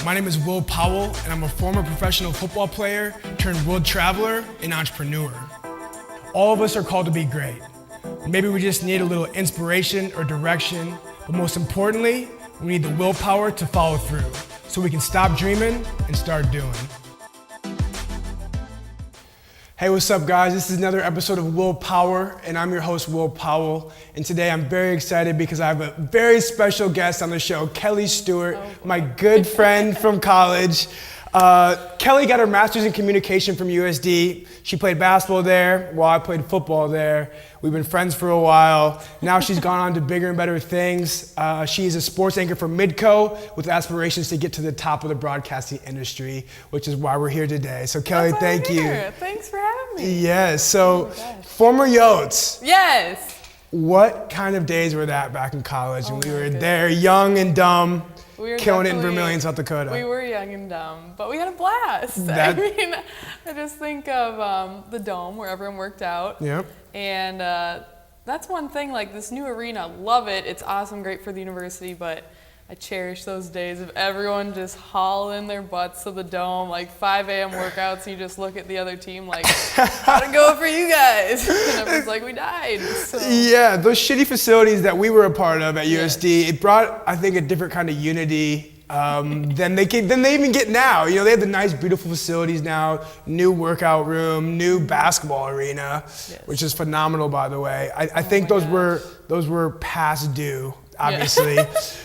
My name is Will Powell, and I'm a former professional football player turned world traveler and entrepreneur. All of us are called to be great. Maybe we just need a little inspiration or direction, but most importantly, we need the willpower to follow through so we can stop dreaming and start doing. Hey, what's up, guys? This is another episode of WillPower, and I'm your host, Will Powell. And today I'm very excited because I have a very special guest on the show, Kelly Stewart, my good friend from college. Kelly got her master's in communication from USD. She played basketball there while I played football there. We've been friends for a while. Now she's gone on to bigger and better things. She's a sports anchor for Midco with aspirations to get to the top of the broadcasting industry, which is why we're here today. So Kelly, thank you. Thanks for having me. Yes, so former Yotes. Yes. What kind of days were that back in college? And we were there young and dumb. We were killing it in Vermillion, South Dakota. We were young and dumb, but we had a blast. I just think of the Dome where everyone worked out. Yep. And that's one thing, like this new arena, love it. It's awesome, great for the university, but I cherish those days of everyone just hauling their butts to the Dome, like 5 a.m. workouts, and you just look at the other team like, how'd it go for you guys? And everyone's like, we died. So. Yeah, those shitty facilities that we were a part of at USD, it brought, I think, a different kind of unity than they even get now. You know, they have the nice, beautiful facilities now, new workout room, new basketball arena, which is phenomenal, by the way. I think those were past due. Obviously,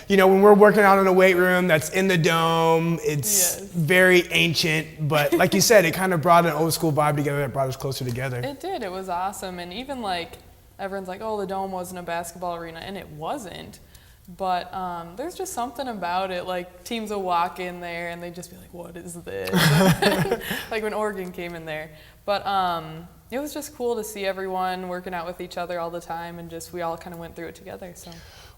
you know, when we're working out in a weight room that's in the Dome, it's very ancient, but like you said, it kind of brought an old school vibe together that brought us closer together. It did. It was awesome. And even like everyone's like, oh, the Dome wasn't a basketball arena, and it wasn't. But there's just something about it. Like teams will walk in there and they just be like, what is this? Like when Oregon came in there. But it was just cool to see everyone working out with each other all the time, and just we all kind of went through it together.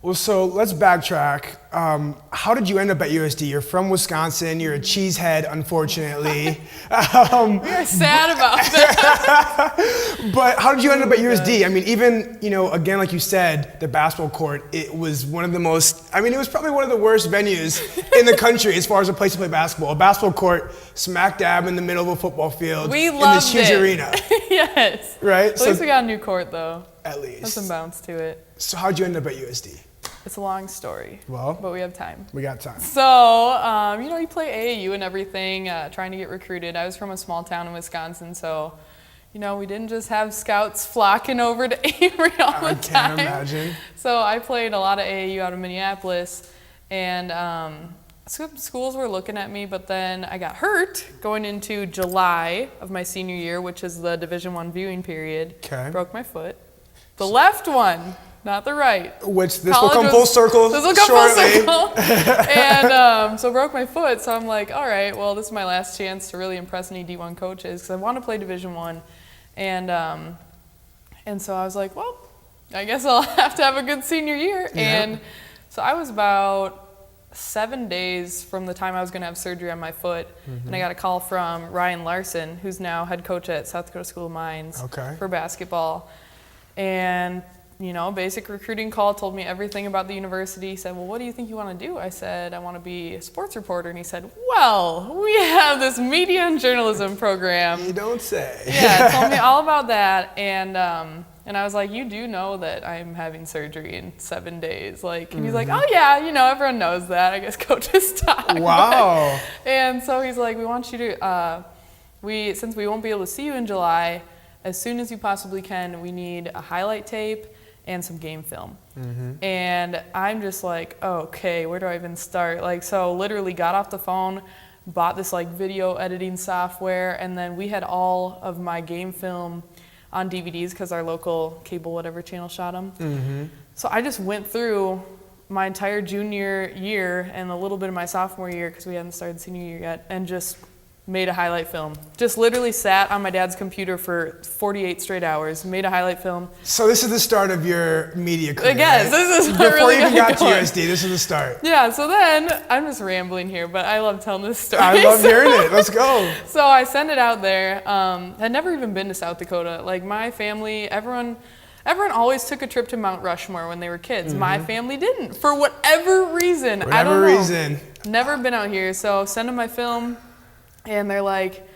Well, so let's backtrack. How did you end up at USD? You're from Wisconsin. You're a cheesehead, unfortunately. We are sad about that. But how did you end up at USD? I mean, even, you know, again, like you said, the basketball court, it was one of the most, I mean, it was probably one of the worst venues in the country as far as a place to play basketball. A basketball court smack dab in the middle of a football field in this huge arena. Yes. Right? At least we got a new court, though. At least. Has some bounce to it. So how'd you end up at USD? It's a long story. Well, but we have time. We got time. So, you know, you play AAU and everything, trying to get recruited. I was from a small town in Wisconsin, so, you know, we didn't just have scouts flocking over to Avery all the time. I can't imagine. So I played a lot of AAU out of Minneapolis, and schools were looking at me, but then I got hurt going into July of my senior year, which is the Division I viewing period. Okay. Broke my foot. The left one. Not the right. Which this will come full circle shortly. This will come full circle. And so broke my foot. So I'm like, all right, well, this is my last chance to really impress any D1 coaches because I want to play Division I. And so I was like, well, I guess I'll have to have a good senior year. Yeah. And so I was about 7 days from the time I was going to have surgery on my foot. And I got a call from Ryan Larson, who's now head coach at South Dakota School of Mines for basketball. And you know, basic recruiting call, told me everything about the university. He said, well, what do you think you want to do? I said, I want to be a sports reporter. And he said, well, we have this media and journalism program. You don't say. Yeah, told me all about that. And I was like, you do know that I'm having surgery in 7 days. Like, and he's like, oh yeah, you know, everyone knows that. I guess coaches talk. Wow. And so he's like, we want you to, since we won't be able to see you in July, as soon as you possibly can, we need a highlight tape and some game film. And I'm just like, okay, where do I even start? Like, so literally got off the phone, bought this like video editing software, and then we had all of my game film on DVDs because our local cable whatever channel shot them. So I just went through my entire junior year and a little bit of my sophomore year because we hadn't started senior year yet, and just made a highlight film. Just literally sat on my dad's computer for 48 straight hours, made a highlight film. So this is the start of your media career, yes, right? This is before really you even got to USD, this is the start. Yeah, so then, I'm just rambling here, but I love telling this story. I love hearing it, let's go. So I sent it out there. Had never even been to South Dakota. Like my family, everyone everyone always took a trip to Mount Rushmore when they were kids. My family didn't, for whatever reason. I don't know. Never been out here, so send them my film, and they're like,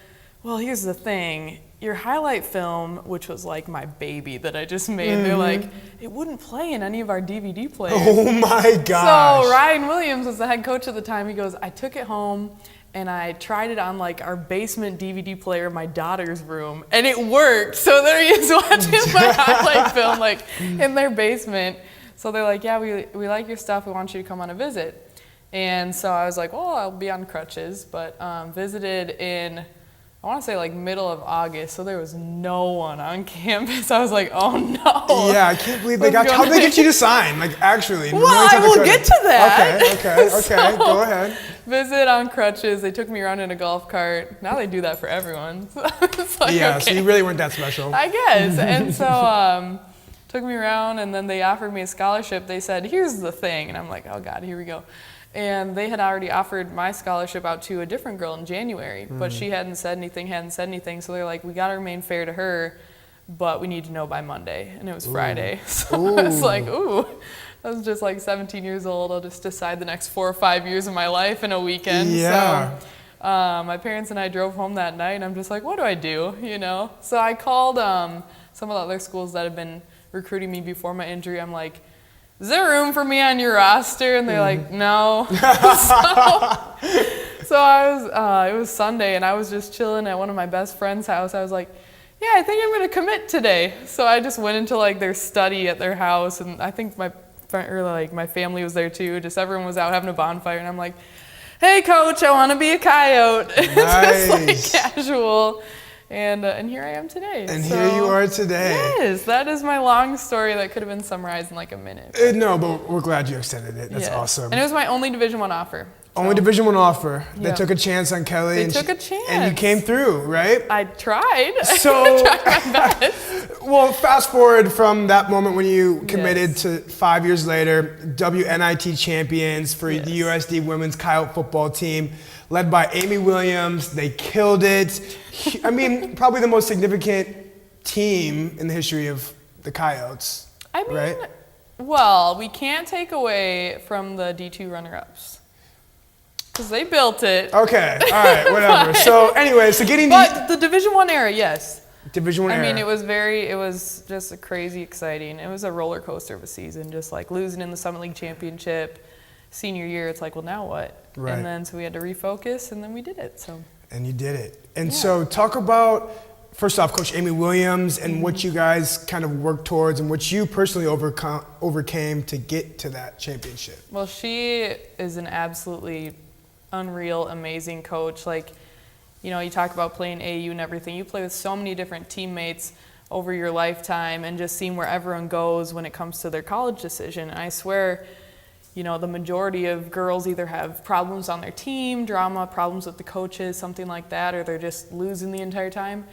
well, here's the thing. Your highlight film, which was like my baby that I just made, they're like, it wouldn't play in any of our DVD players. Oh my gosh. So Ryan Williams was the head coach at the time. He goes, I took it home and I tried it on like our basement DVD player in my daughter's room, and it worked. So there he is watching my highlight film like in their basement. So they're like, yeah, we like your stuff. We want you to come on a visit. And so I was like, well, I'll be on crutches, but visited in, I want to say like middle of August, so there was no one on campus. I was like, oh no. Yeah, I can't believe they got, how'd they get you to sign? Like actually. Well, I will get to that. Okay, So, go ahead. Visit on crutches. They took me around in a golf cart. Now they do that for everyone. So it's like, yeah, okay. So you really weren't that special. I guess. And so took me around, and then they offered me a scholarship. They said, here's the thing. And I'm like, oh God, here we go. And they had already offered my scholarship out to a different girl in January, but she hadn't said anything. So they're like, we got to remain fair to her, but we need to know by Monday. And it was Friday. So I was like, ooh, I was just like 17 years old. I'll just decide the next 4 or 5 years of my life in a weekend. Yeah. So my parents and I drove home that night, and I'm just like, what do I do? You know? So I called some of the other schools that had been recruiting me before my injury. I'm like, is there room for me on your roster? And they're like, no. So I was, it was Sunday, and I was just chilling at one of my best friend's house. I was like, yeah, I think I'm going to commit today. So I just went into like their study at their house, and I think my family was there too. Just everyone was out having a bonfire, and I'm like, hey coach, I want to be a Coyote. Nice. Just like casual. And here I am today. And so, here you are today. Yes, that is my long story that could have been summarized in like a minute. No, but we're glad you extended it. That's awesome. And it was my only Division I offer. Only Division I offer. They took a chance on Kelly. They took a chance. And you came through, right? I tried. So, I tried my best. Well, fast forward from that moment when you committed to 5 years later, WNIT champions for the USD women's Coyote football team, led by Amy Williams. They killed it. I mean, probably the most significant team in the history of the Coyotes. I mean, right? Well, we can't take away from the D2 runner-ups. Because they built it. Okay, all right, whatever. So anyway, But the Division I era, yes. Division I era. I mean, it was just a crazy exciting. It was a roller coaster of a season, just like losing in the Summit League Championship. Senior year, it's like, well, now what? Right. And then so we had to refocus, and then we did it. So. And you did it. And so talk about, first off, Coach Amy Williams and what you guys kind of worked towards and what you personally overcame to get to that championship. Well, she is an absolutely unreal, amazing coach. Like, you know, you talk about playing AU and everything. You play with so many different teammates over your lifetime and just seeing where everyone goes when it comes to their college decision. And I swear, you know, the majority of girls either have problems on their team, drama, problems with the coaches, something like that, or they're just losing the entire time.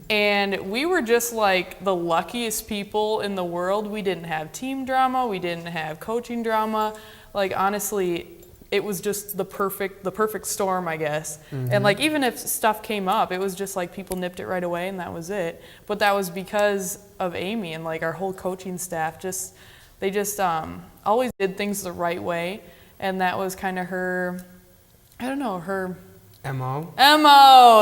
And we were just like the luckiest people in the world. We didn't have team drama. We didn't have coaching drama. Like, honestly, it was just the perfect storm, I guess. And like, even if stuff came up, it was just like people nipped it right away, and that was it. But that was because of Amy and like our whole coaching staff. They just always did things the right way, and that was kind of her, I don't know, her MO.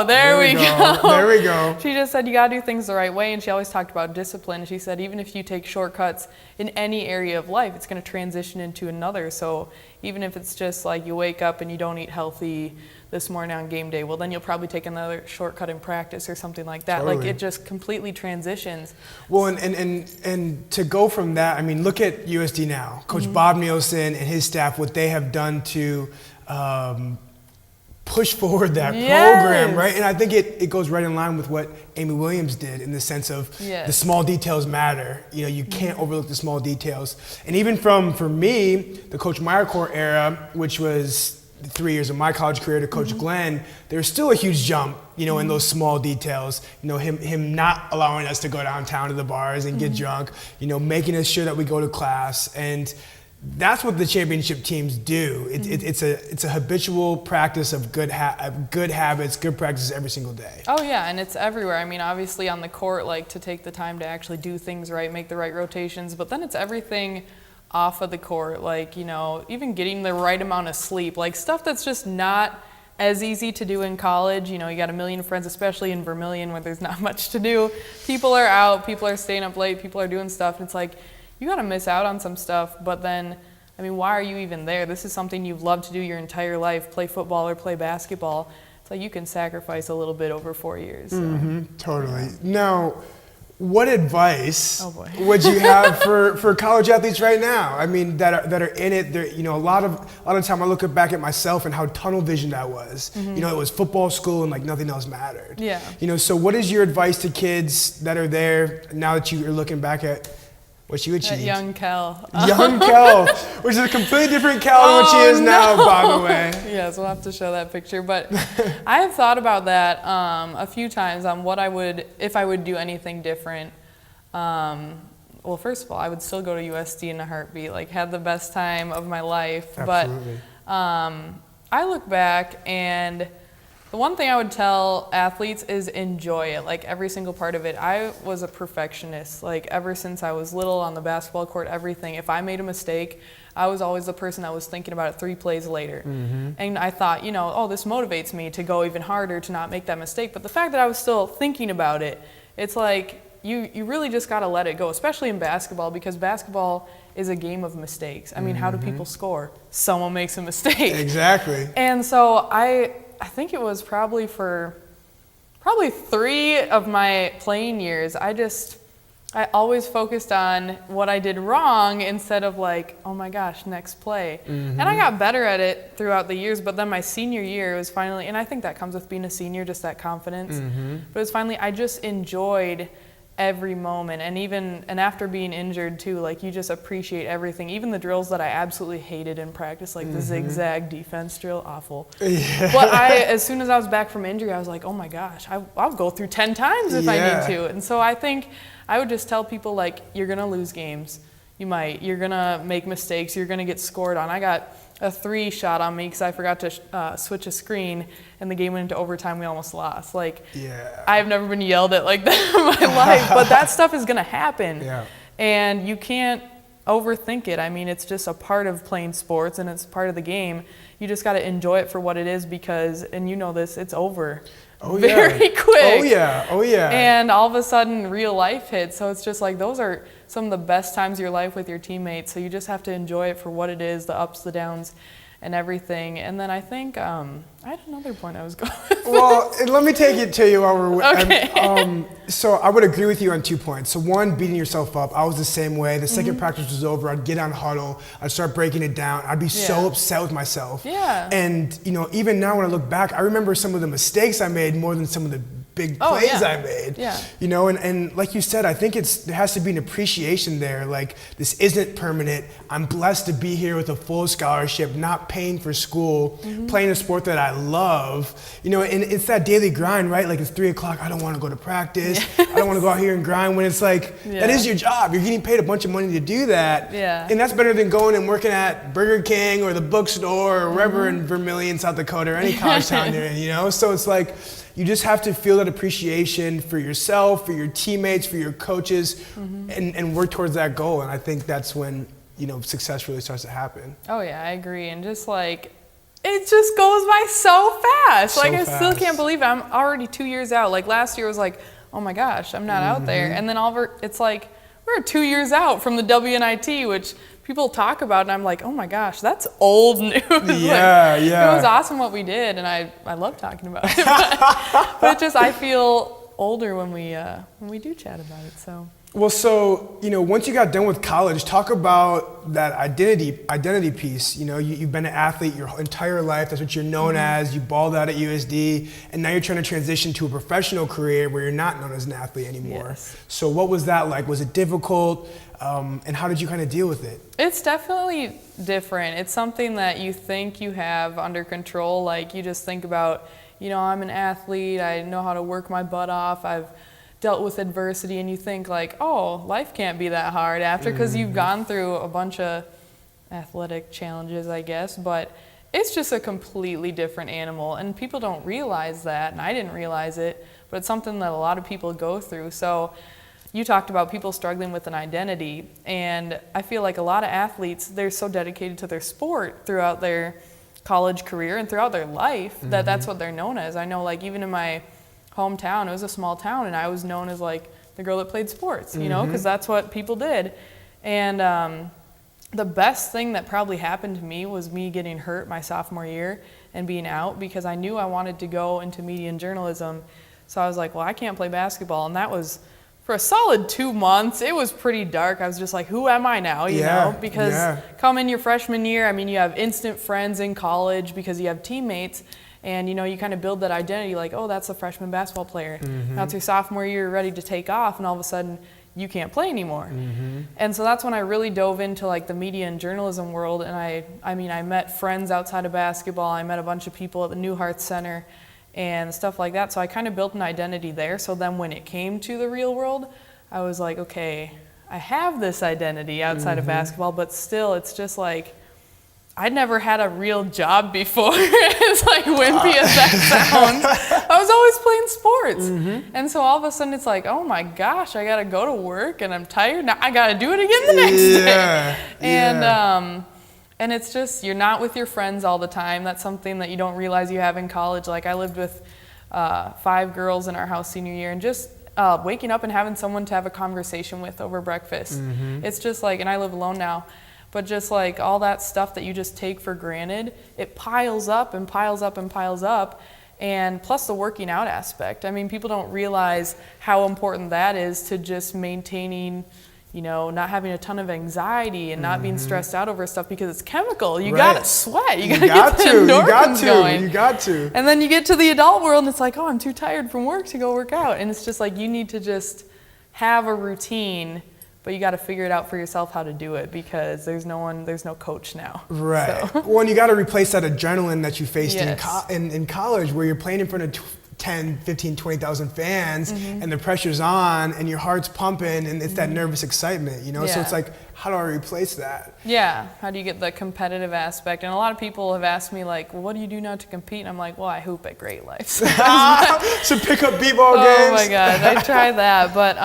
There we go. There we go. She just said you gotta do things the right way, and she always talked about discipline. She said even if you take shortcuts in any area of life, it's gonna transition into another. So even if it's just like you wake up and you don't eat healthy this morning on game day, well then you'll probably take another shortcut in practice or something like that. Totally. Like, it just completely transitions. Well, and to go from that, I mean, look at USD now. Coach Bob Nielsen and his staff, what they have done to push forward that program, right? And I think it goes right in line with what Amy Williams did in the sense of the small details matter. You know, you can't overlook the small details. And even for me, the Coach Meyercourt era, which was 3 years of my college career, to Coach Glenn, there's still a huge jump, you know, in those small details. You know, him not allowing us to go downtown to the bars and get drunk, you know, making us sure that we go to class. And that's what the championship teams do. It's a habitual practice of good habits, good practices every single day. Oh yeah, and it's everywhere. I mean, obviously on the court, like to take the time to actually do things right, make the right rotations, but then it's everything off of the court, like, you know, even getting the right amount of sleep, like stuff that's just not as easy to do in college. You know, you got a million friends, especially in Vermilion where there's not much to do. People are out, people are staying up late, people are doing stuff, and it's like, you gotta miss out on some stuff, but then, I mean, why are you even there? This is something you've loved to do your entire life, play football or play basketball. It's like you can sacrifice a little bit over 4 years. So. Totally. Now, what advice Oh, boy. would you have for college athletes right now? I mean, that are in it. You know, a lot of time I look back at myself and how tunnel vision that was. You know, it was football, school, and like nothing else mattered. Yeah. You know, so what is your advice to kids that are there now that you are looking back at what you achieved? Young Kel. Young Kel, which is a completely different Kel than what she is now, by the way. Yes, we'll have to show that picture. But I have thought about that a few times on what I would, if I would do anything different. Well, first of all, I would still go to USD in a heartbeat, like had the best time of my life. Absolutely. But I look back, and the one thing I would tell athletes is enjoy it, like every single part of it. I was a perfectionist, like ever since I was little on the basketball court, everything. If I made a mistake, I was always the person that was thinking about it 3 plays later. And I thought, you know, oh, this motivates me to go even harder to not make that mistake. But the fact that I was still thinking about it, it's like you really just got to let it go, especially in basketball, because basketball is a game of mistakes. I mean, how do people score? Someone makes a mistake. Exactly. And so I think it was probably 3 of my playing years, I always focused on what I did wrong instead of like, oh my gosh, next play. And I got better at it throughout the years, but then my senior year was finally, and I think that comes with being a senior, just that confidence. But it was finally, I just enjoyed every moment, and after being injured too, like you just appreciate everything, even the drills that I absolutely hated in practice, like the zigzag defense drill, awful. But as soon as I was back from injury, I was like, oh my gosh, I'll go through 10 times if I need to. And so I think I would just tell people, like, you're gonna lose games, you're gonna make mistakes, you're gonna get scored on. I got a 3 shot on me because I forgot to switch a screen, and the game went into overtime. We almost lost. Like, I've never been yelled at like that in my life, but that stuff is gonna happen, and you can't overthink it. I mean, it's just a part of playing sports, and it's part of the game. You just got to enjoy it for what it is, because, and you know this, it's over very quick. Oh yeah. And all of a sudden, real life hits. So it's just like, those are some of the best times of your life with your teammates. So you just have to enjoy it for what it is, the ups, the downs, and everything. And then I think I had another point I was going with. Well, let me take it to you while we're Okay. So I would agree with you on 2 points. So one, beating yourself up. I was the same way. The second practice was over, I'd get on huddle, I'd start breaking it down. I'd be so upset with myself. And you know, even now when I look back, I remember some of the mistakes I made more than some of the big plays I made. You know, and like you said, I think there has to be an appreciation there. Like, this isn't permanent. I'm blessed to be here with a full scholarship, not paying for school, playing a sport that I love. You know, and it's that daily grind, right? Like, it's 3 o'clock, I don't want to go to practice. I don't want to go out here and grind, when it's like, that is your job. You're getting paid a bunch of money to do that. And that's better than going and working at Burger King or the bookstore or wherever in Vermilion, South Dakota, or any college town you're in, you know? So it's like, you just have to feel that appreciation for yourself, for your teammates, for your coaches, and work towards that goal. And I think that's when, you know, success really starts to happen. Oh yeah, I agree. And just like, it just goes by so fast. Like, I still can't believe it. I'm already 2 years out. Like, last year was like, oh my gosh, I'm not out there. And then it's like, we're 2 years out from the WNIT, which people talk about, and I'm like, oh my gosh, that's old news. It was awesome what we did, and I love talking about it. But just, I feel older when we do chat about it. So. Well, so, you know, once you got done with college, talk about that identity piece. You know, you've been an athlete your entire life. That's what you're known as. You balled out at USD, and now you're trying to transition to a professional career where you're not known as an athlete anymore. So what was that like? Was it difficult? And how did you kind of deal with it? It's definitely different. It's something that you think you have under control. Like, you just think about, you know, I'm an athlete. I know how to work my butt off. I've dealt with adversity, and you think like, oh, life can't be that hard after, because you've gone through a bunch of, athletic challenges, I guess, but it's just a completely different animal, and people don't realize that, and I didn't realize it, but it's something that a lot of people go through. So you talked about people struggling with an identity, and I feel like a lot of athletes, they're so dedicated to their sport throughout their college career and throughout their life that that's what they're known as. I know, like, even in my hometown, it was a small town, and I was known as like the girl that played sports, you know, because that's what people did. And the best thing that probably happened to me was me getting hurt my sophomore year and being out, because I knew I wanted to go into media and journalism. So I was like, well, I can't play basketball. And that was, for a solid 2 months, it was pretty dark. I was just like, who am I now, you know? Because coming your freshman year, I mean, you have instant friends in college because you have teammates. And, you know, you kind of build that identity like, oh, that's a freshman basketball player. Now it's your sophomore year, you're ready to take off, and all of a sudden you can't play anymore. And so that's when I really dove into like the media and journalism world. And I mean, I met friends outside of basketball. I met a bunch of people at the Newhart Center and stuff like that. So I kind of built an identity there. So then when it came to the real world, I was like, okay, I have this identity outside of basketball, but still it's just like, I'd never had a real job before. It's like wimpy as that sounds. I was always playing sports. And so all of a sudden it's like, oh my gosh, I gotta go to work and I'm tired. Now I gotta do it again the next day. And it's just, you're not with your friends all the time. That's something that you don't realize you have in college. Like I lived with 5 girls in our house senior year, and just waking up and having someone to have a conversation with over breakfast. It's just like, and I live alone now. But just like all that stuff that you just take for granted, it piles up and piles up and piles up. And plus the working out aspect. I mean, people don't realize how important that is to just maintaining, you know, not having a ton of anxiety and not being stressed out over stuff, because it's chemical. You gotta sweat. You gotta get the endorphins going. You got to. And then you get to the adult world and it's like, oh, I'm too tired from work to go work out. And it's just like, you need to just have a routine, but you got to figure it out for yourself how to do it, because there's no coach now. Right. So. Well, and you got to replace that adrenaline that you faced in college, where you're playing in front of 10, 15, 20,000 fans and the pressure's on and your heart's pumping and it's that nervous excitement, you know? So it's like, how do I replace that? Yeah. How do you get the competitive aspect? And a lot of people have asked me like, well, what do you do now to compete? And I'm like, well, I hoop at Great Lakes. So pick up b-ball games. Oh my God. I try that. But,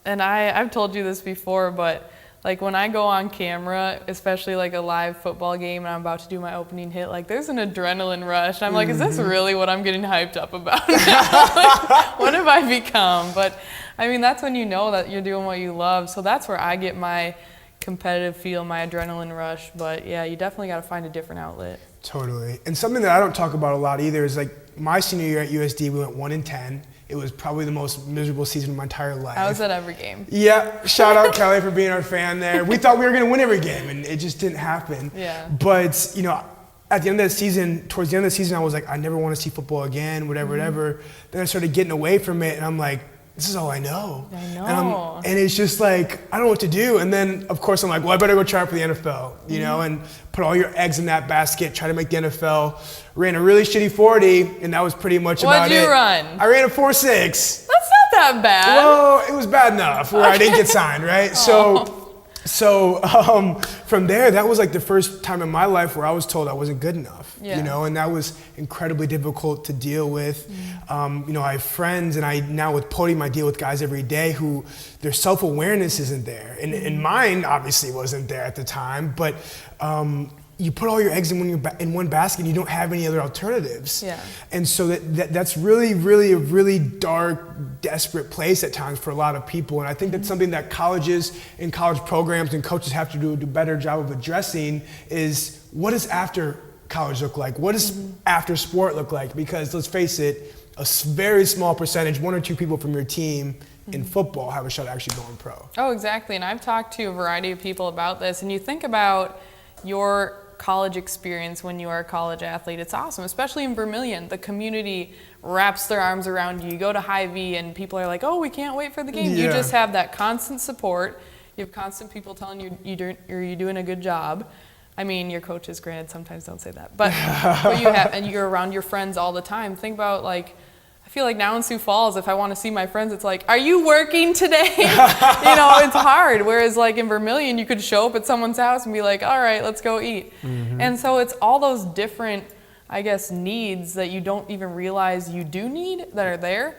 and I've told you this before, but like when I go on camera, especially like a live football game and I'm about to do my opening hit, like there's an adrenaline rush. And I'm like, is this really what I'm getting hyped up about now? Like, what have I become? But I mean, that's when you know that you're doing what you love. So that's where I get my competitive feel, my adrenaline rush. But yeah, you definitely got to find a different outlet. Totally. And something that I don't talk about a lot either is like my senior year at USD, we went 1-10. It was probably the most miserable season of my entire life. I was at every game. Yeah, shout out Kelly for being our fan there. We thought we were going to win every game, and it just didn't happen. Yeah. But, you know, at the end of the season, towards the end of the season, I was like, I never want to see football again, whatever. Then I started getting away from it, and I'm like, this is all I know. I know. And it's just like, I don't know what to do. And then, of course, I'm like, well, I better go try out for the NFL, you know, and put all your eggs in that basket, try to make the NFL. Ran a really shitty 40, and that was pretty much about it. What'd you run? I ran a 4.6. That's not that bad. Well, it was bad enough where I didn't get signed, right? So from there, that was like the first time in my life where I was told I wasn't good enough, you know, and that was incredibly difficult to deal with. You know, I have friends, and I now with Podium, I deal with guys every day who their self-awareness isn't there. And mine obviously wasn't there at the time, but you put all your eggs in one basket and you don't have any other alternatives. Yeah. And so that's really, really a really dark, desperate place at times for a lot of people. And I think that's something that colleges and college programs and coaches have to do a better job of addressing is, what does after college look like? What does after sport look like? Because let's face it, a very small percentage, 1 or 2 people from your team in football have a shot at actually going pro. Oh, exactly. And I've talked to a variety of people about this. And you think about your college experience when you are a college athlete, it's awesome, especially in Vermilion. The community wraps their arms around you. You go to Hy-Vee and people are like, oh, we can't wait for the game. You just have that constant support. You have constant people telling you you're doing a good job. I mean, your coaches, granted, sometimes don't say that, but you have, and you're around your friends all the time. Think about, like, I feel like now in Sioux Falls, if I want to see my friends, it's like, are you working today? It's hard. Whereas like in Vermilion, you could show up at someone's house and be like, all right, let's go eat. And so it's all those different, I guess, needs that you don't even realize you do need that are there.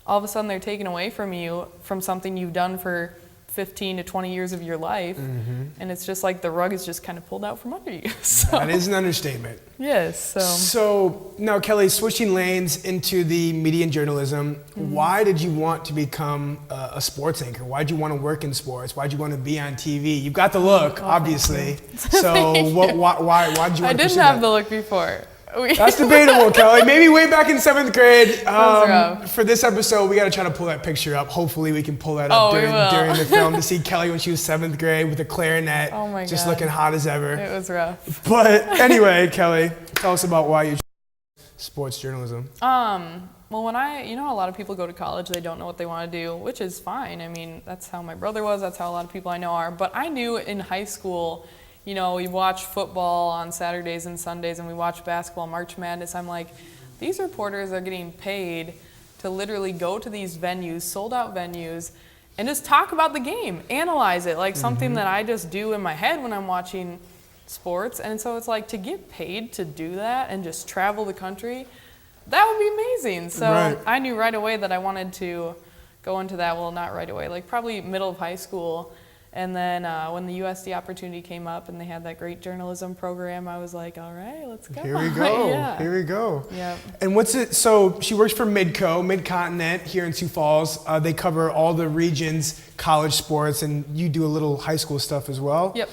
All of a sudden they're taken away from you from something you've done for 15 to 20 years of your life. And it's just like the rug is just kind of pulled out from under you. So, that is an understatement. Yes. So now, Kelly, switching lanes into the media and journalism, why did you want to become a sports anchor? Why did you want to work in sports? Why did you want to be on TV? You've got the look, obviously. So why did you want to pursue I didn't have the look before. That's debatable, Kelly. Maybe way back in 7th grade. Rough. For this episode, we got to try to pull that picture up. Hopefully, we can pull that up during the film to see Kelly when she was 7th grade with a clarinet, just looking hot as ever. It was rough. But anyway, Kelly, tell us about why you chose sports journalism. Well, when a lot of people go to college, they don't know what they want to do, which is fine. I mean, that's how my brother was. That's how a lot of people I know are. But I knew in high school, we watch football on Saturdays and Sundays, and we watch basketball, March Madness. I'm like, these reporters are getting paid to literally go to these venues, sold out venues, and just talk about the game, analyze it, like something that I just do in my head when I'm watching sports. And so it's like, to get paid to do that and just travel the country, that would be amazing. So I knew right away that I wanted to go into that. Well, not right away, like probably middle of high school. And then when the USD opportunity came up and they had that great journalism program, I was like, all right, let's go. Here we go. Here we go. Yeah. And so she works for Midco, Mid-Continent here in Sioux Falls. They cover all the region's college sports, and you do a little high school stuff as well. Yep.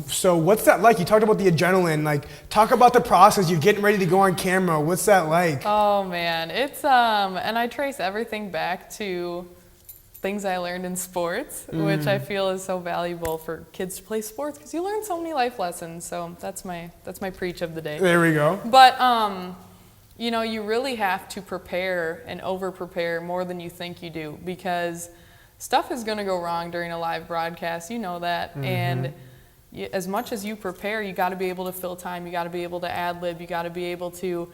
So what's that like? You talked about the adrenaline. Like, talk about the process. You're getting ready to go on camera. What's that like? Oh, man. It's, and I trace everything back to things I learned in sports, which I feel is so valuable for kids to play sports because you learn so many life lessons. So that's my preach of the day. There we go. But you really have to prepare and over prepare more than you think you do, because stuff is going to go wrong during a live broadcast. You know that. And as much as you prepare, you got to be able to fill time. You got to be able to ad lib. You got to be able to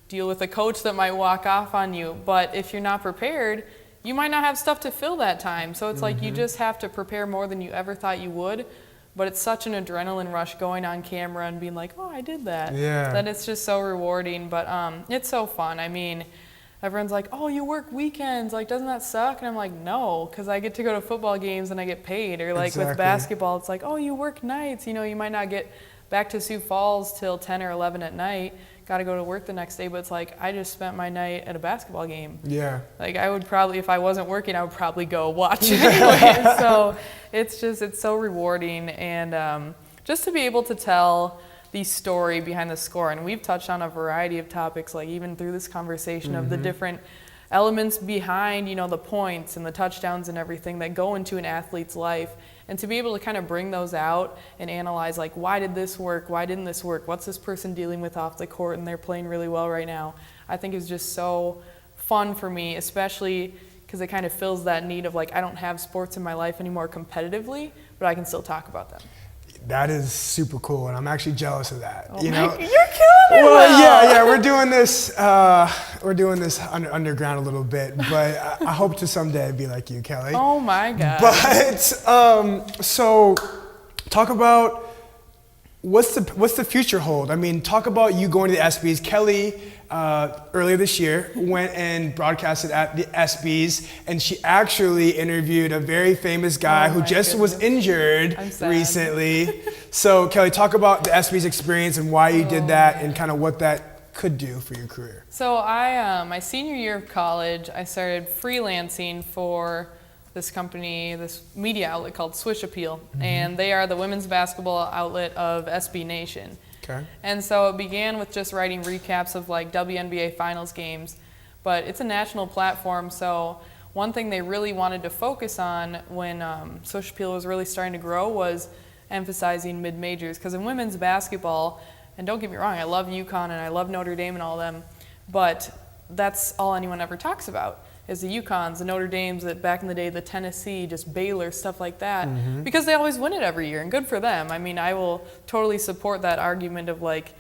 deal with a coach that might walk off on you. But if you're not prepared, you might not have stuff to fill that time. So it's like you just have to prepare more than you ever thought you would. But it's such an adrenaline rush going on camera and being like, oh, I did that. Yeah. That it's just so rewarding. But it's so fun. I mean, everyone's like, oh, you work weekends. Like, doesn't that suck? And I'm like, no, because I get to go to football games and I get paid. Or like with basketball, it's like, oh, you work nights. You might not get back to Sioux Falls till 10 or 11 at night. Got to go to work the next day, but it's like I just spent my night at a basketball game. Yeah. Like I would probably, if I wasn't working, I would probably go watch it anyway. So it's so rewarding, and just to be able to tell the story behind the score. And we've touched on a variety of topics, like even through this conversation of the different elements behind, the points and the touchdowns and everything that go into an athlete's life. And to be able to kind of bring those out and analyze, like, why did this work? Why didn't this work? What's this person dealing with off the court? And they're playing really well right now. I think is just so fun for me, especially because it kind of fills that need of, like, I don't have sports in my life anymore competitively, but I can still talk about them. That is super cool, and I'm actually jealous of that. Oh, you're killing it. Well, yeah, we're doing this. We're doing this underground a little bit, but I hope to someday be like you, Kelly. Oh my God. But so talk about what's the future hold. I mean, talk about you going to the ESPYs. Kelly earlier this year went and broadcasted at the ESPYs, and she actually interviewed a very famous guy who just was injured recently. So Kelly, talk about the ESPYs experience and why you did that and kind of what that could do for your career. So my senior year of college, I started freelancing for this company, this media outlet called Swish Appeal, and they are the women's basketball outlet of SB Nation. Okay. And so it began with just writing recaps of like WNBA finals games, but it's a national platform. So one thing they really wanted to focus on when Swish Appeal was really starting to grow was emphasizing mid-majors, because in women's basketball, and don't get me wrong, I love UConn and I love Notre Dame and all them, but that's all anyone ever talks about is the UConns, the Notre Dames, that back in the day, the Tennessee, just Baylor, stuff like that, because they always win it every year, and good for them. I mean, I will totally support that argument of like,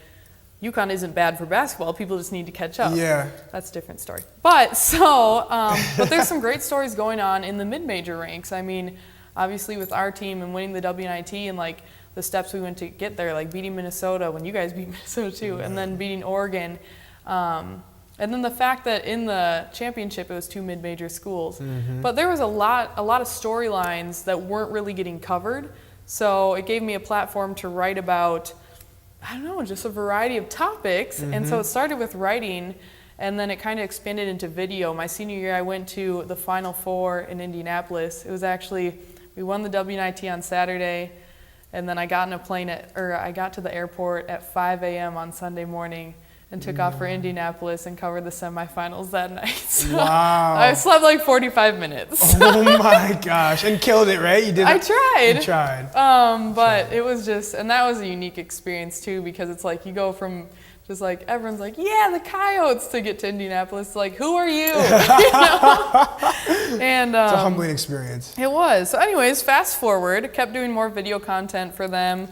UConn isn't bad for basketball. People just need to catch up. Yeah. That's a different story. But but there's some great stories going on in the mid-major ranks. I mean, obviously with our team and winning the WNIT and like the steps we went to get there, like beating Minnesota when you guys beat Minnesota too, and then beating Oregon. And then the fact that in the championship it was 2 mid-major schools. But there was a lot of storylines that weren't really getting covered. So it gave me a platform to write about, I don't know, just a variety of topics. And so it started with writing, and then it kind of expanded into video. My senior year, I went to the Final Four in Indianapolis. It was actually, we won the WNIT on Saturday, and then I got in a plane I got to the airport at 5 a.m. on Sunday morning and took off for Indianapolis and covered the semifinals that night. So wow. I slept like 45 minutes. Oh my gosh. And killed it, right? You did. I tried. You tried. But it was just, and that was a unique experience too, because it's like you go from just like, everyone's like, yeah, the Coyotes, to get to Indianapolis. Like, who are you? You know? And it's a humbling experience. It was. So anyways, fast forward, kept doing more video content for them.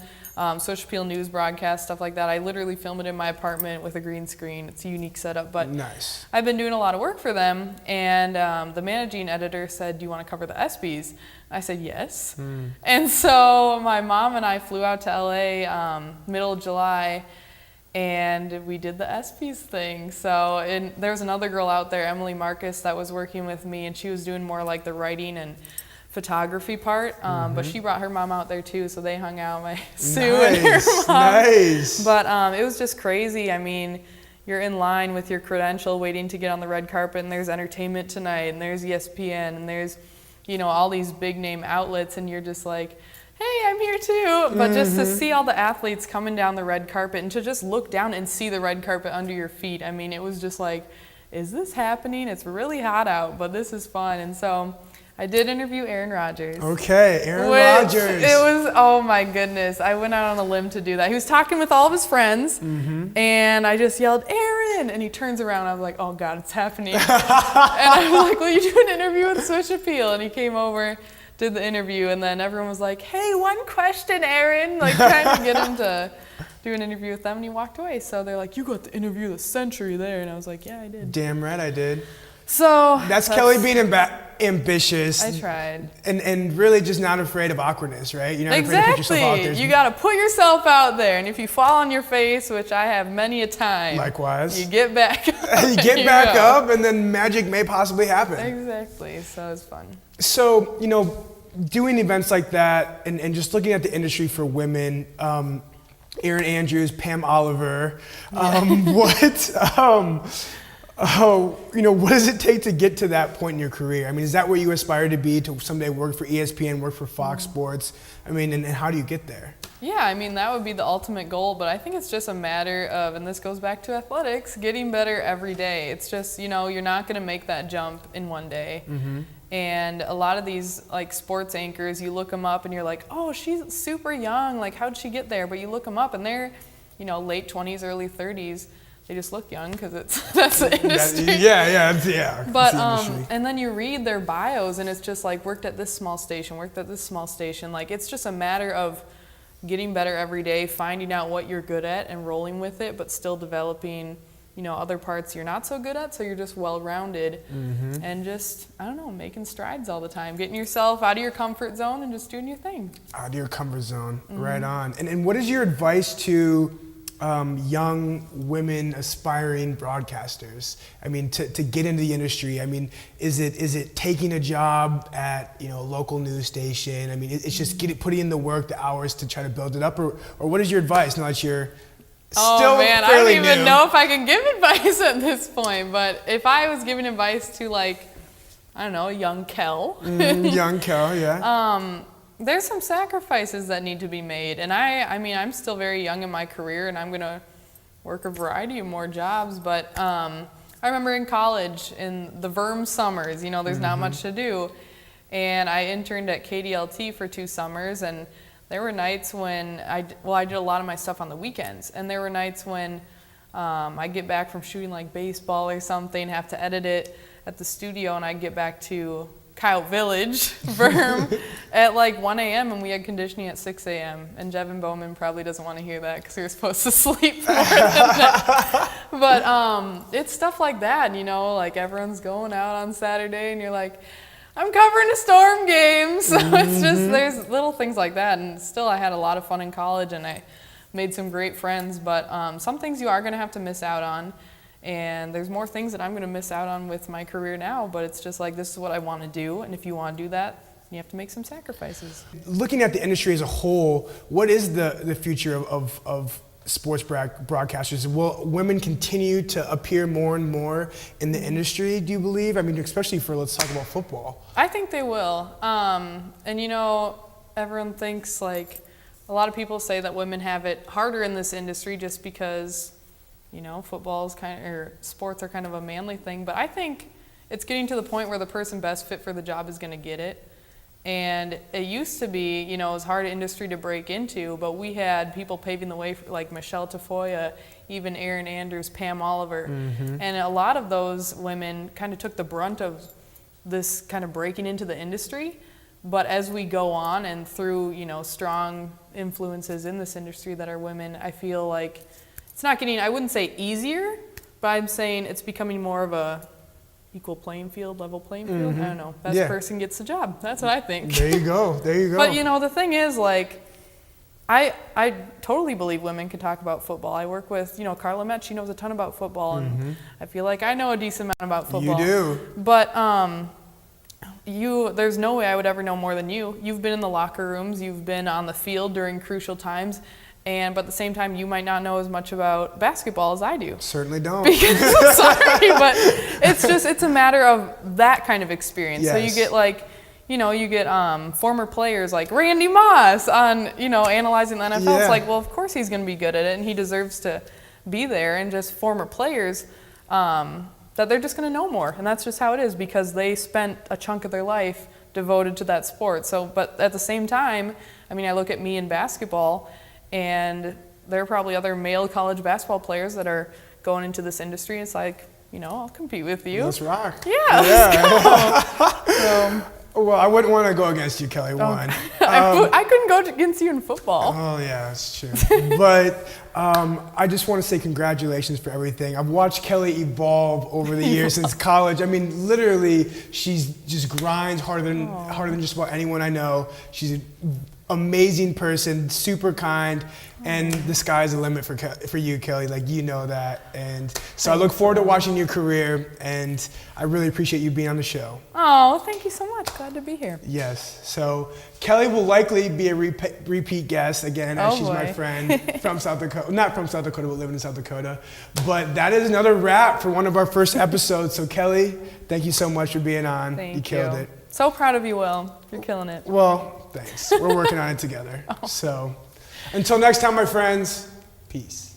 Social Appeal News broadcast, stuff like that. I literally film it in my apartment with a green screen. It's a unique setup, but nice. I've been doing a lot of work for them, and the managing editor said, do you want to cover the ESPYs? I said yes. And so my mom and I flew out to LA middle of July, and we did the ESPYs thing. So there was another girl out there, Emily Marcus, that was working with me, and she was doing more like the writing and photography part, but she brought her mom out there too, so they hung out, my Sue and her mom. Nice. But it was just crazy. I mean, you're in line with your credential waiting to get on the red carpet, and there's entertainment tonight, and there's ESPN, and there's, you know, all these big name outlets, and you're just like, hey, I'm here too. But just to see all the athletes coming down the red carpet and to just look down and see the red carpet under your feet, I mean, it was just like, is this happening? It's really hot out, but this is fun. And so I did interview Aaron Rodgers. Okay, Aaron Rodgers. It was, oh my goodness. I went out on a limb to do that. He was talking with all of his friends, and I just yelled, Aaron! And he turns around, and I'm like, oh God, it's happening. And I'm like, will you do an interview with Switch Appeal? And he came over, did the interview, and then everyone was like, hey, one question, Aaron, like trying to get him to do an interview with them, and he walked away. So they're like, you got the interview of the century there. And I was like, yeah, I did. Damn right I did. So that's Kelly being ambitious. I tried. And really just not afraid of awkwardness, right? You're not afraid to put yourself out there. You got to put yourself out there. And if you fall on your face, which I have many a time. Likewise. You get back up. You get back up, and then magic may possibly happen. Exactly. So it's fun. So, you know, doing events like that and just looking at the industry for women, Erin Andrews, Pam Oliver, you know, what does it take to get to that point in your career? I mean, is that where you aspire to be, to someday work for ESPN, work for Fox Sports? I mean, and how do you get there? Yeah, I mean, that would be the ultimate goal, but I think it's just a matter of, and this goes back to athletics, getting better every day. It's just, you know, you're not going to make that jump in one day. And a lot of these like sports anchors, you look them up and you're like, oh, she's super young. Like, how'd she get there? But you look them up and they're, you know, late 20s, early 30s. They just look young because that's the industry. Yeah. But and then you read their bios and it's just like worked at this small station, worked at this small station. Like, it's just a matter of getting better every day, finding out what you're good at and rolling with it, but still developing, you know, other parts you're not so good at, so you're just well-rounded and just, I don't know, making strides all the time, getting yourself out of your comfort zone and just doing your thing. Out of your comfort zone, right on. And what is your advice to young women aspiring broadcasters? I mean, to get into the industry, I mean, is it taking a job at, you know, a local news station? I mean, it's just putting in the work, the hours to try to build it up, or what is your advice now that you're still man, I fairly don't even new? know if I can give advice at this point, but if I was giving advice to, like, I don't know, young Kel. Young Kel, yeah. There's some sacrifices that need to be made, and I mean, I'm still very young in my career, and I'm gonna work a variety of more jobs, but I remember in college, in the Verm summers, you know, there's not much to do, and I interned at KDLT for 2 summers, and there were nights when I did a lot of my stuff on the weekends, and there were nights when I get back from shooting like baseball or something, have to edit it at the studio, and I get back to Coyote Village berm at like 1 a.m. and we had conditioning at 6 a.m. And Jevin Bowman probably doesn't want to hear that because we were supposed to sleep more than that. But it's stuff like that, you know, like everyone's going out on Saturday and you're like, I'm covering a storm game. So it's just, there's little things like that. And still I had a lot of fun in college and I made some great friends. But some things you are going to have to miss out on. And there's more things that I'm going to miss out on with my career now, but it's just like, this is what I want to do. And if you want to do that, you have to make some sacrifices. Looking at the industry as a whole, what is the future of sports broadcasters? Will women continue to appear more and more in the industry, do you believe? I mean, especially for, let's talk about football. I think they will. And you know, everyone thinks like, a lot of people say that women have it harder in this industry just because, you know, football is or sports are kind of a manly thing, but I think it's getting to the point where the person best fit for the job is going to get it. And it used to be, you know, it was a hard industry to break into, but we had people paving the way for, like Michelle Tafoya, even Erin Andrews, Pam Oliver. And a lot of those women kind of took the brunt of this kind of breaking into the industry. But as we go on and through, you know, strong influences in this industry that are women, I feel like it's not getting, I wouldn't say easier, but I'm saying it's becoming more of a equal playing field, level playing field. I don't know. Best person gets the job. That's what I think. There you go. There you go. But, you know, the thing is, like, I totally believe women can talk about football. I work with, you know, Carla Metz. She knows a ton about football, and I feel like I know a decent amount about football. You do. But there's no way I would ever know more than you. You've been in the locker rooms. You've been on the field during crucial times. But at the same time, you might not know as much about basketball as I do. Certainly don't. Because, sorry, but it's a matter of that kind of experience. Yes. So you get like, you know, you get former players like Randy Moss on, you know, analyzing the NFL. Yeah. It's like, well, of course he's going to be good at it and he deserves to be there. And just former players that they're just going to know more. And that's just how it is because they spent a chunk of their life devoted to that sport. So, but at the same time, I mean, I look at me in basketball. And there are probably other male college basketball players that are going into this industry. It's like, you know, I'll compete with you. Let's rock. Yeah, let's go. So, well, I wouldn't want to go against you, Kelly. One. I couldn't go against you in football. Oh, yeah, that's true. But I just want to say congratulations for everything. I've watched Kelly evolve over the years since college. I mean, literally, she's just grinds harder than just about anyone I know. She's an amazing person, super kind, and the sky's the limit for you, Kelly. Like, you know that. And so I look forward to watching your career, and I really appreciate you being on the show. Oh, thank you so much. Glad to be here. Yes. So Kelly will likely be a repeat guest again, as she's my friend from South Dakota. Not from South Dakota, but living in South Dakota. But that is another wrap for one of our first episodes. So Kelly, thank you so much for being on. Thank you killed it. So proud of you, Will. You're killing it. Well, thanks. We're working on it together. So until next time, my friends, peace.